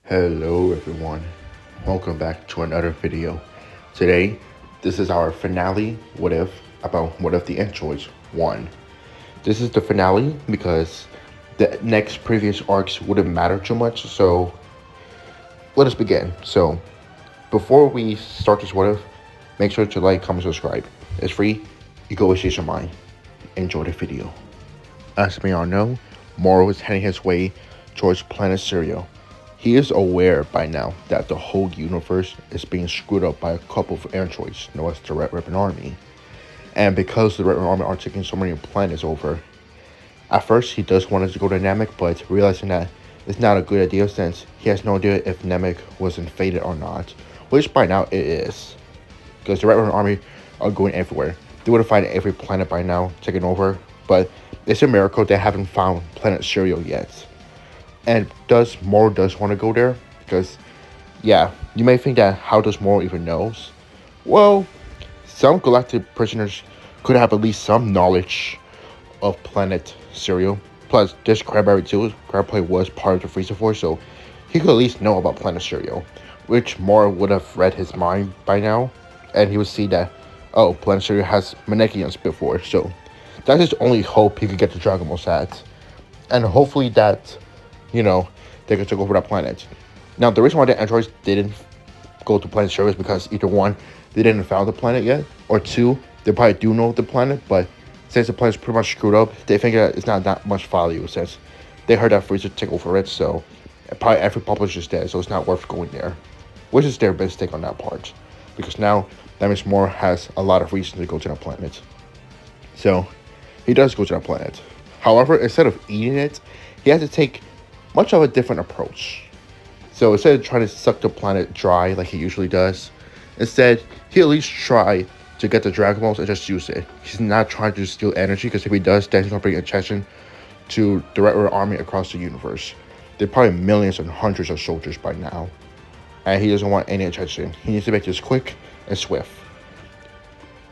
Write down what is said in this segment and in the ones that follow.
Hello everyone, welcome back to another video. Today, this is our finale what if about what if the androids won. This is the finale because the next previous arcs wouldn't matter too much, so let us begin. So before we start this what if, make sure to like, comment, subscribe. It's free, you go with your mind. Enjoy the video. As we all know, Moro is heading his way towards planet Syrio. He is aware by now that the whole universe is being screwed up by a couple of androids known as the Red Ribbon Army. And because the Red Ribbon Army are taking so many planets over, at first he does want to go to Namek, but realizing that it's not a good idea since he has no idea if Namek was invaded or not, which by now it is. Because the Red Ribbon Army are going everywhere. They would have found every planet by now, taken over, but it's a miracle they haven't found planet Syrio yet. And Moro does want to go there? Because, yeah, you may think that how does Moro even knows? Well, some galactic prisoners could have at least some knowledge of planet Syrio. Plus, there's Crabberry too. Crabberry was part of the Frieza Force, so he could at least know about planet Syrio. Which Moro would have read his mind by now. And he would see that, oh, planet Syrio has Manekians before, so that's his only hope he could get the Dragon Ball at. And hopefully that, they could take over that planet. Now, the reason why the androids didn't go to planet Syrio is because either one, they didn't found the planet yet, or two, they probably do know the planet, but since the planet's pretty much screwed up, they think that it's not that much value since they heard that Frieza take over it, so probably every publisher's dead, so it's not worth going there. Which is their mistake on that part. Because now, that means Moro has a lot of reason to go to that planet. So, he does go to that planet. However, instead of eating it, he has to take much of a different approach. So instead of trying to suck the planet dry like he usually does, instead, he at least try to get the Dragon Balls and just use it. He's not trying to steal energy, because if he does, then he's going to bring attention to the Red Ribbon Army across the universe. There are probably millions and hundreds of soldiers by now. And he doesn't want any attention. He needs to make this quick and swift.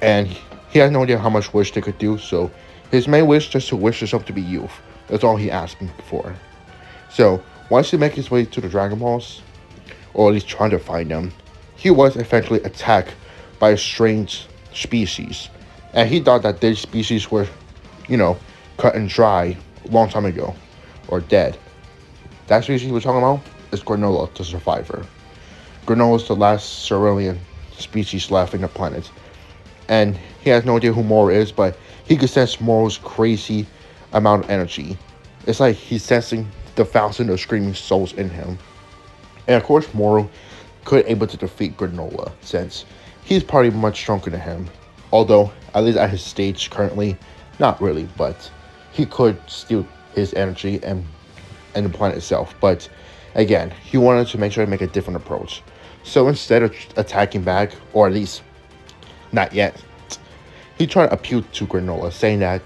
And he has no idea how much wish they could do, so his main wish is just to wish himself to be youth. That's all he asking for. So, once he makes his way to the Dragon Balls, or at least trying to find them, he was eventually attacked by a strange species. And he thought that these species were, cut and dry a long time ago, or dead. That species we're talking about is Granola, the survivor. Granola is the last Cerulean species left in the planet. And he has no idea who Moro is, but he could sense Moro's crazy amount of energy. It's like he's sensing the thousand of screaming souls in him. And of course, Moro could able to defeat Granola, since he's probably much stronger than him. Although, at least at his stage currently, not really, but he could steal his energy and the planet itself. But again, he wanted to make sure to make a different approach. So instead of attacking back, or at least not yet, he tried to appeal to Granola, saying that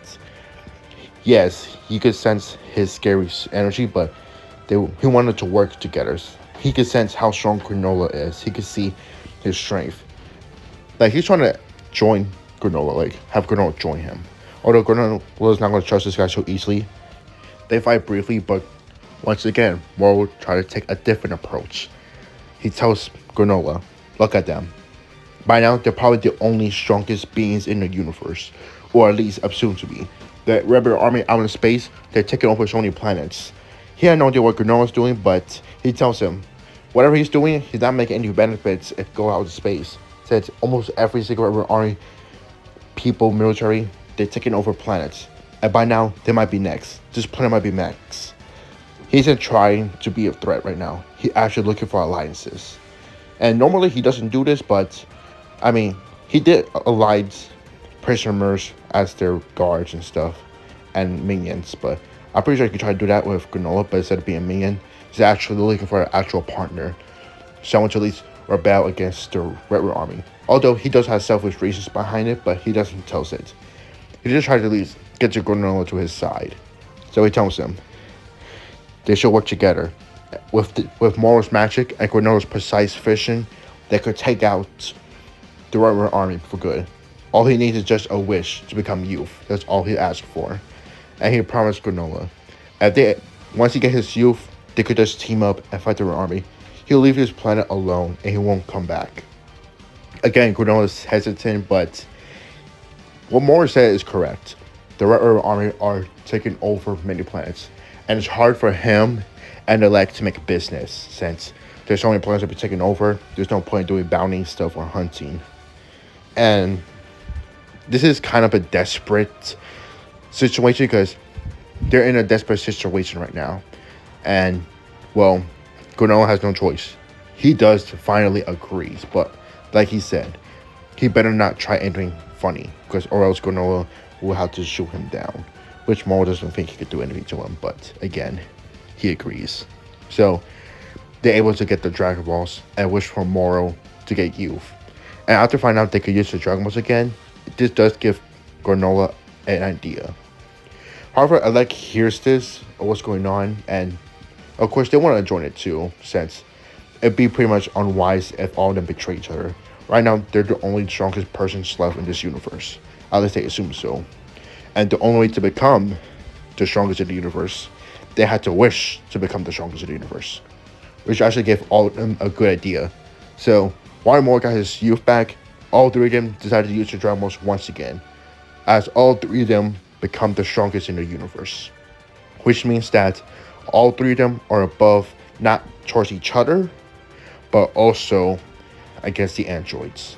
yes, he could sense his scary energy, but he wanted to work together. He could sense how strong Granola is. He could see his strength. Like, he's trying to join Granola, like, have Granola join him. Although Granola is not going to trust this guy so easily. They fight briefly, but once again, Moro will try to take a different approach. He tells Granola, look at them. By now, they're probably the only strongest beings in the universe, or at least assumed to be. The Rebel Army out in space, they're taking over so many planets. He had no idea what Granola's doing, but he tells him, whatever he's doing, he's not making any benefits if go out to space. Since almost every single Rebel Army, people, military, they're taking over planets. And by now, they might be next. This planet might be next. He isn't trying to be a threat right now. He's actually looking for alliances. And normally he doesn't do this, but I mean, he did alliance prisoners as their guards and stuff, and minions, but I'm pretty sure he could try to do that with Granola, but instead of being a minion, he's actually looking for an actual partner. Someone to at least rebel against the Red Ribbon Army. Although he does have selfish reasons behind it, but he doesn't tell us it. He just tries to at least get the Granola to his side. So he tells him they should work together. With Moro's magic and Granola's precise vision, they could take out the Red Ribbon Army for good. All he needs is just a wish to become youth. That's all he asked for. And he promised Granola. Once he gets his youth, they could just team up and fight the Red Army. He'll leave his planet alone and he won't come back. Again, Granola is hesitant, but what Moro said is correct. The Red Army are taking over many planets, and it's hard for him and the Leg to make business since there's so many planets that be taken over. There's no point doing bounty stuff or hunting, and this is kind of a desperate situation because they're in a desperate situation right now, and well, Granola has no choice. He does finally agrees, but like he said, he better not try anything funny because or else Granola will have to shoot him down, which Moro doesn't think he could do anything to him, but again, he agrees. So they're able to get the Dragon Balls and wish for Moro to get youth. And after finding out they could use the Dragon Balls again, this does give Granola an idea. However, Alec hears this or what's going on, and of course they want to join it too, since it'd be pretty much unwise if all of them betray each other. Right now, they're the only strongest persons left in this universe. At least they assume so. And the only way to become the strongest in the universe, they had to wish to become the strongest in the universe, which actually gave all of them a good idea. So, while Moro got his youth back, all three of them decided to use the Dragon Balls once again, as all three of them become the strongest in the universe. Which means that all three of them are above not towards each other, but also against the androids.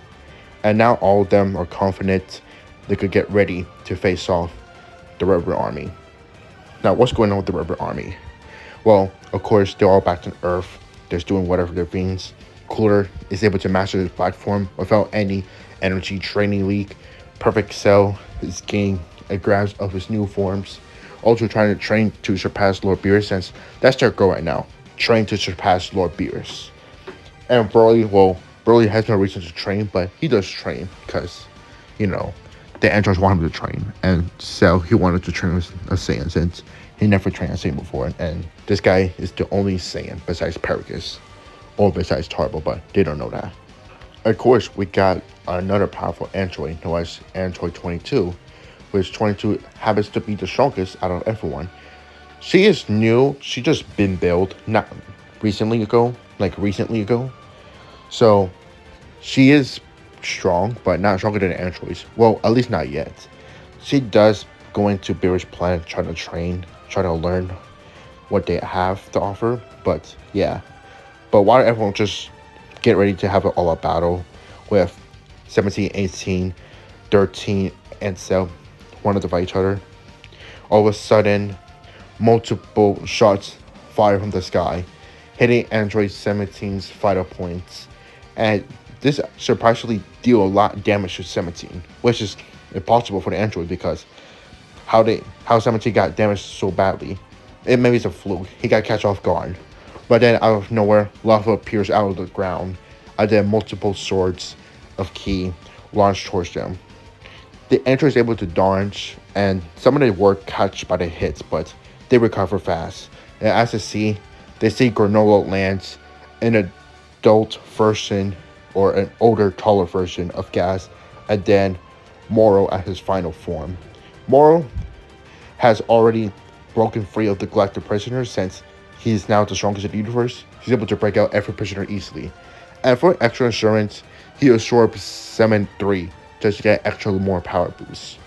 And now all of them are confident they could get ready to face off the Red Army. Now, what's going on with the Red Army? Well, of course, they're all back on Earth. They're doing whatever their means. Cooler is able to master this platform without any energy training leak. Perfect Cell is gaining a grasp of his new forms. Also trying to train to surpass Lord Beerus, since that's their goal right now. Train to surpass Lord Beerus. And Broly, well, Broly has no reason to train, but he does train because, you know, the androids want him to train. And so he wanted to train as a Saiyan since he never trained as Saiyan before. And this guy is the only Saiyan besides Paragus or besides Tarbo, but they don't know that. Of course, we got another powerful android known as Android 22, which 22 happens to be the strongest out of everyone. She is new. She just been built not recently ago. So she is strong, but not stronger than the androids. Well, at least not yet. She does go into Beerus' planet, trying to train, trying to learn what they have to offer. But yeah. But while everyone just get ready to have an all-out battle with 17, 18, 13, and Cell wanted to fight each other, all of a sudden, multiple shots fire from the sky, hitting Android 17's vital points. And this surprisingly deal a lot of damage to 17, which is impossible for the android because how 17 got damaged so badly. Maybe it's a fluke. He got catch off guard. But then out of nowhere, lava appears out of the ground, and then multiple swords of ki launch towards them. The android is able to dodge, and some of them were catched by the hits, but they recover fast. And as they see Granola lands an adult version or an older, taller version of Gas, and then Moro at his final form. Moro has already broken free of the Galactic prisoners since he's now the strongest in the universe. He's able to break out every prisoner easily. And for extra insurance, he absorbs 7-3 just to get extra more power boosts.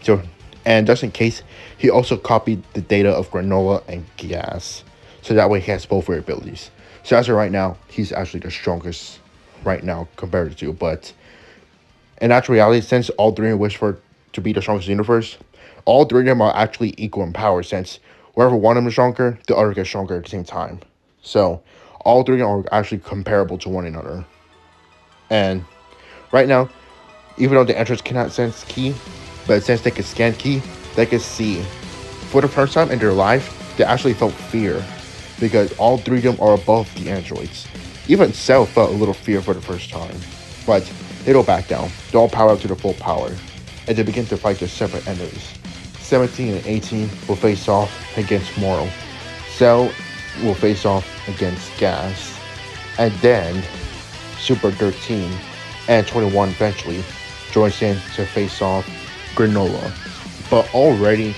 So, and just in case, he also copied the data of Granola and Gas, so that way he has both their abilities. So as of right now, he's actually the strongest right now compared to, but in actual reality, since all three wish for to be the strongest in the universe, all three of them are actually equal in power, since whoever one of them is stronger, the other gets stronger at the same time. So all three are actually comparable to one another. And right now, even though the androids cannot sense ki, but since they can scan ki, they can see. For the first time in their life, they actually felt fear, because all three of them are above the androids. Even Cell felt a little fear for the first time, but they don't back down. They all power up to the full power, and they begin to fight their separate enemies. 17 and 18 will face off against Moro. Cell will face off against Gas, and then Super 13 and 21 eventually joins in to face off Granola. But already,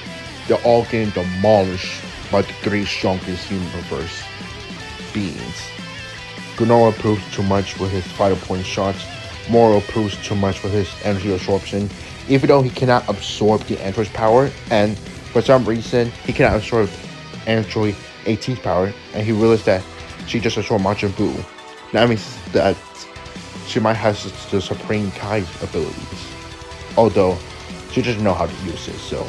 they're all getting demolished by the three strongest universe beings. Granola proves too much with his vital point shots. Moro proves too much with his energy absorption, even though he cannot absorb the android's power, and for some reason he cannot absorb Android 18's power, and he realized that she just absorbed Majin Buu. That means that she might have the Supreme Kai's abilities, although she doesn't know how to use it, so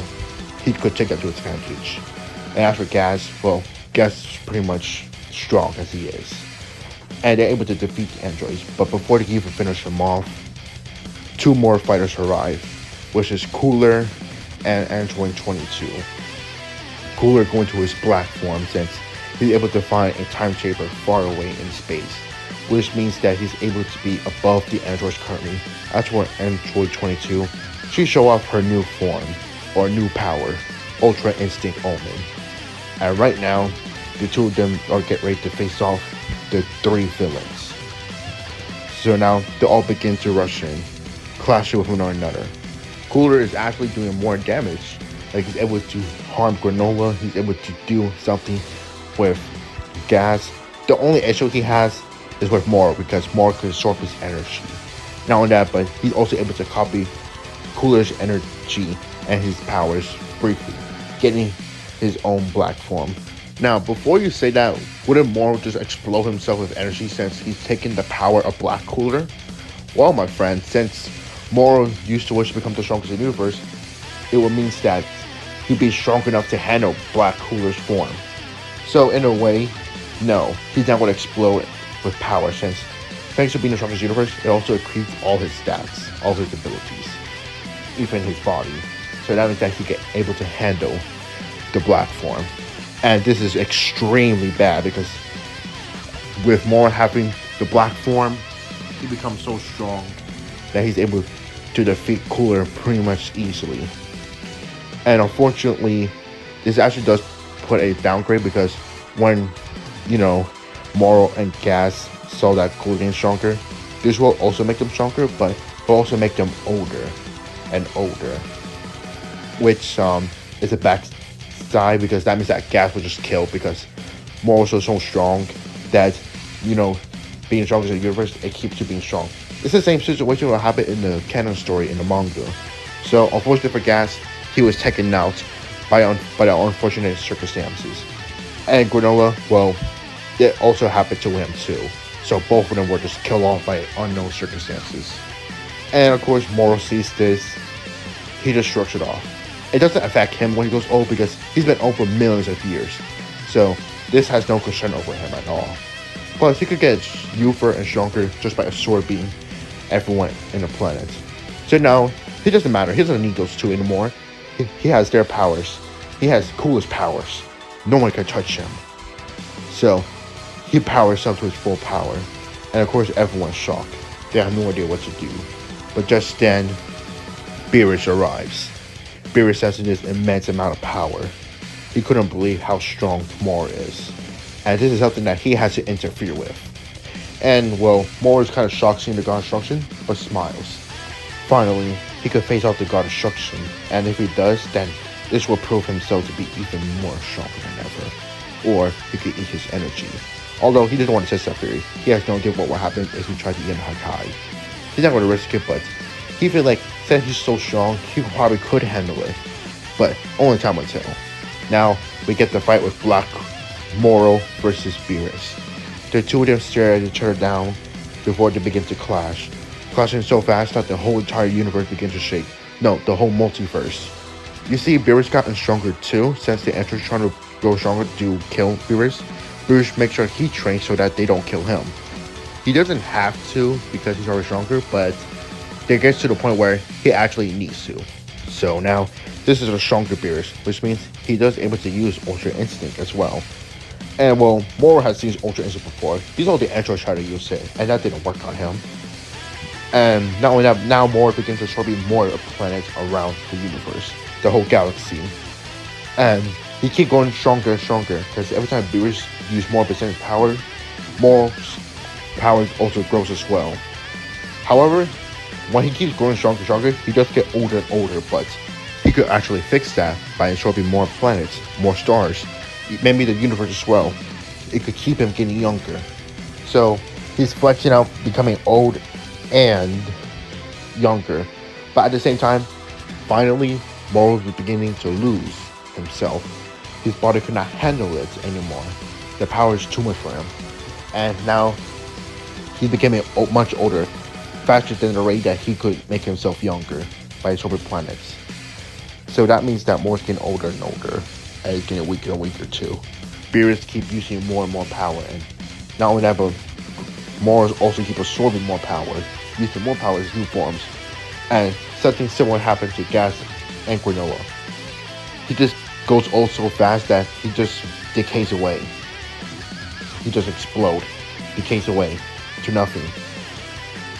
he could take that to his advantage. And as for Gas, well, Gas is pretty much strong as he is, and they're able to defeat the androids, but before they can even finish them off, two more fighters arrive, which is Cooler and Android 22. Cooler going to his black form since he's able to find a time chamber far away in space, which means that he's able to be above the androids currently. As for Android 22, she show off her new form, or new power, Ultra Instinct Omen. And right now, the two of them are getting ready to face off the three villains. So now they all begin to rush in, clashing with one another. Cooler is actually doing more damage. Like, he's able to harm Granola, he's able to do something with Gas. The only issue he has is with Moro, because Moro can absorb his energy. Not only that, but he's also able to copy Cooler's energy and his powers briefly, getting his own black form. Now, before you say that, wouldn't Moro just explode himself with energy since he's taken the power of Black Cooler? Well, my friend, since Moro used to wish to become the strongest in the universe, it would mean that he'd be strong enough to handle Black Cooler's form. So in a way, no, he's not going to explode with power, since thanks to being the strongest universe, it also increased all his stats, all his abilities, even his body. So that means that he get able to handle the black form. And this is extremely bad because with Moro having the black form, he becomes so strong that he's able to defeat Cooler pretty much easily. And unfortunately, this actually does put a downgrade, because when, Moro and Gas saw that Cooler getting stronger, this will also make them stronger, but will also make them older and older, which is a backside, because that means that Gas will just kill, because Moro is so strong that, being strong in the universe, it keeps you being strong. It's the same situation that happened in the canon story in the manga. So unfortunately for Gas, he was taken out by the unfortunate circumstances. And Granola, well, it also happened to him too. So both of them were just killed off by unknown circumstances. And of course, Moro sees this, he just shrugs it off. It doesn't affect him when he goes old, because he's been old for millions of years. So this has no concern over him at all. Plus, he could get younger and stronger just by absorbing everyone in the planet. So now, it doesn't matter. He doesn't need those two anymore. He has their powers. He has coolest powers. No one can touch him. So, he powers up to his full power. And of course, everyone's shocked. They have no idea what to do. But just then, Beerus arrives. Beerus has this immense amount of power. He couldn't believe how strong Moro is. And this is something that he has to interfere with. And, well, Moro is kind of shocked seeing the God of Destruction, but smiles. Finally, he could face off the God of Destruction, and if he does, then this will prove himself to be even more stronger than ever. Or he could eat his energy. Although he doesn't want to test that theory, he has no idea what will happen if he tries to eat Hakai. He's not going to risk it, but he feels like since he's so strong, he probably could handle it. But only time will tell. Now, we get the fight with Black Moro versus Beerus. The two of them stare at each other down before they begin to clash. Clashing so fast that the whole entire universe begins to shake. No, the whole multiverse. You see, Beerus gotten stronger too, since the Enter's trying to grow stronger to kill Beerus. Beerus makes sure he trains so that they don't kill him. He doesn't have to because he's already stronger, but it gets to the point where he actually needs to. So now, this is a stronger Beerus, which means he does able to use Ultra Instinct as well. And well, Moro has used Ultra Instinct before. These are the androids try to use it, and that didn't work on him. And not only that, now Moro begins absorbing more planets around the universe, the whole galaxy. And he keeps going stronger and stronger, because every time Beerus uses more percentage power, Moro's power also grows as well. However, when he keeps growing stronger and stronger, he does get older and older, but he could actually fix that by absorbing more planets, more stars, maybe the universe as well. It could keep him getting younger. So he's flexing out, becoming old and younger. But at the same time, finally, Moro was beginning to lose himself. His body could not handle it anymore. The power is too much for him. And now he became much older, faster than the rate that he could make himself younger by his orbit planets. So that means that Moro's getting older and older, and he's getting weaker and weaker too. Beerus keep using more and more power, and not only that, but Moro's also keep absorbing more power, using more power as new forms. And something similar happened to Gas and Granola. He just goes old so fast that he just decays away. He just explodes, decays away to nothing.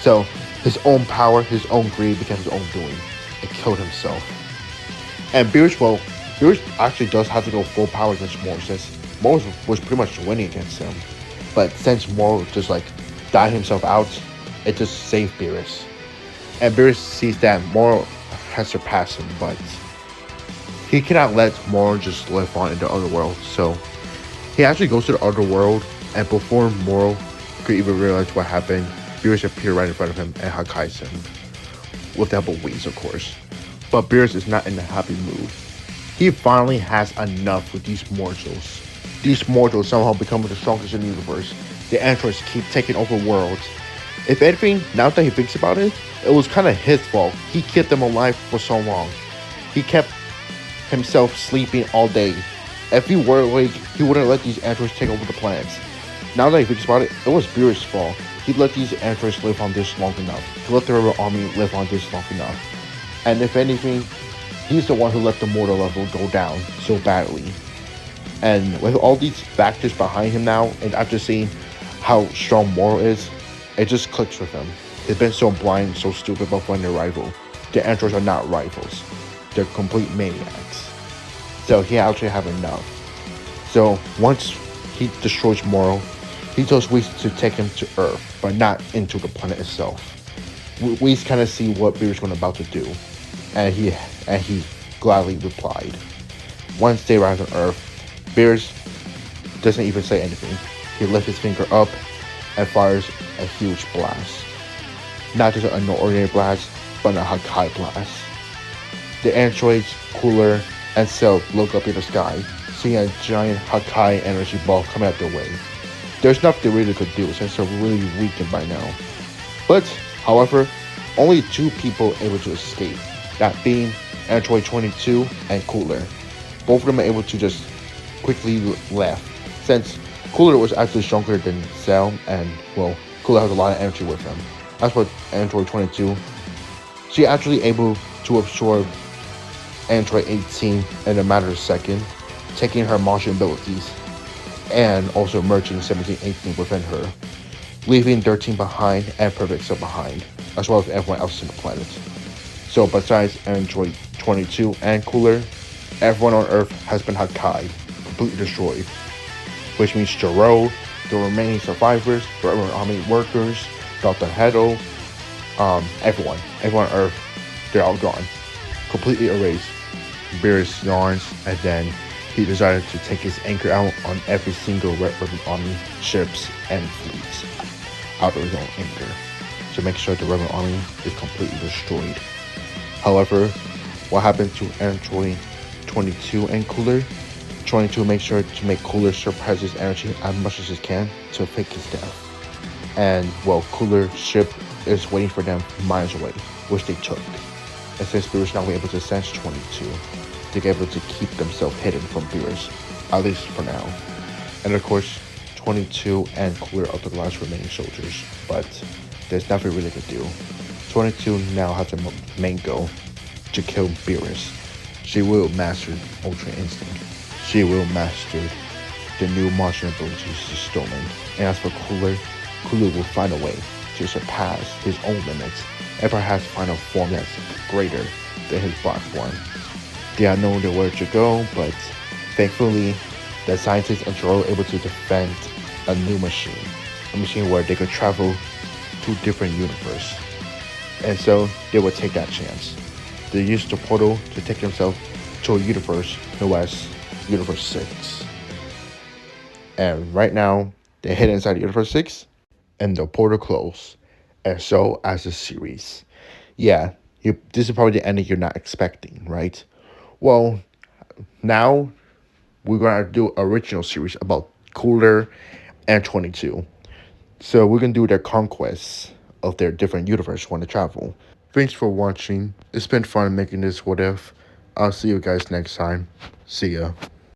So his own power, his own greed became his own doing. It killed himself. And Beerus actually does have to go full power against Moro, since Moro was pretty much winning against him. But since Moro just died himself out, it just saved Beerus. And Beerus sees that Moro has surpassed him, but he cannot let Moro just live on in the other world. So he actually goes to the other world, and before Moro could even realize what happened, Beerus appeared right in front of him and Hakkai's him. With the help of Whis, of course. But Beerus is not in a happy mood. He finally has enough with these mortals. These mortals somehow become the strongest in the universe. The androids keep taking over worlds. If anything, now that he thinks about it, it was kind of his fault. He kept them alive for so long. He kept himself sleeping all day. If he were awake, he wouldn't let these androids take over the planets. Now that he thinks about it, it was Beerus' fault. He let these androids live on this long enough. He let the Rebel Army live on this long enough. And if anything, he's the one who let the mortal level go down so badly. And with all these factors behind him now, and after seeing how strong Moro is, it just clicks with him. He's been so blind, so stupid about finding a rival. The androids are not rivals. They're complete maniacs. So he actually have enough. So once he destroys Moro, he tells Whis to take him to Earth, but not into the planet itself. Whis kind of see what Beerus was about to do, and he gladly replied. Once they arrive on Earth, Beerus doesn't even say anything. He lifts his finger up and fires a huge blast. Not just an ordinary blast, but a Hakkai blast. The androids, Cooler, and Cell look up in the sky, seeing a giant Hakkai energy ball coming out their way. There's nothing they really could do since they're really weakened by now. But, however, only 2 people able to escape, that being Android 22 and Cooler. Both of them are able to just quickly left, since Cooler was actually stronger than Cell, and well, Cooler has a lot of energy with him. As for Android 22, she actually able to absorb Android 18 in a matter of seconds, taking her Martian abilities, and also merging 17-18 within her, leaving 13 behind and Perfect Cell behind, as well as everyone else in the planet. So besides Android 22 and Cooler, everyone on Earth has been Hakkai, completely destroyed, which means Gero, the remaining survivors, the Rebel Army workers, Dr. Hedo, everyone on Earth, they're all gone, completely erased. Beerus yawns, and then he decided to take his anchor out on every single Rebel Army ships and fleets out of his own anchor to make sure the Rebel Army is completely destroyed. However, what happened to Android 22 and Cooler? 22 makes sure to make Cooler suppress his energy as much as he can to fake his death. And well, Cooler's ship is waiting for them miles away, which they took. And since Beerus now able to sense 22, they're able to keep themselves hidden from Beerus, at least for now. And of course, 22 and Cooler are the last remaining soldiers, but there's nothing really to do. 22 now has a main goal, to kill Beerus. She will master Ultra Instinct. She will master the new Martian abilities she's stolen. And as for Cooler, Cooler will find a way to surpass his own limits and perhaps find a form that's greater than his black form. They are known where to go, but thankfully, the scientists and Gero were able to defend a new machine. A machine where they could travel to different universes. And so, they would take that chance. They used the portal to take themselves to a universe known as Universe 6. And right now, they hit inside Universe 6, and the portal closed. And so, as a series. Yeah, this is probably the ending you're not expecting, right? Well, now we're gonna do original series about Cooler and 22. So we're gonna do their conquests of their different universe when they travel. Thanks for watching. It's been fun making this what if. I'll see you guys next time. See ya.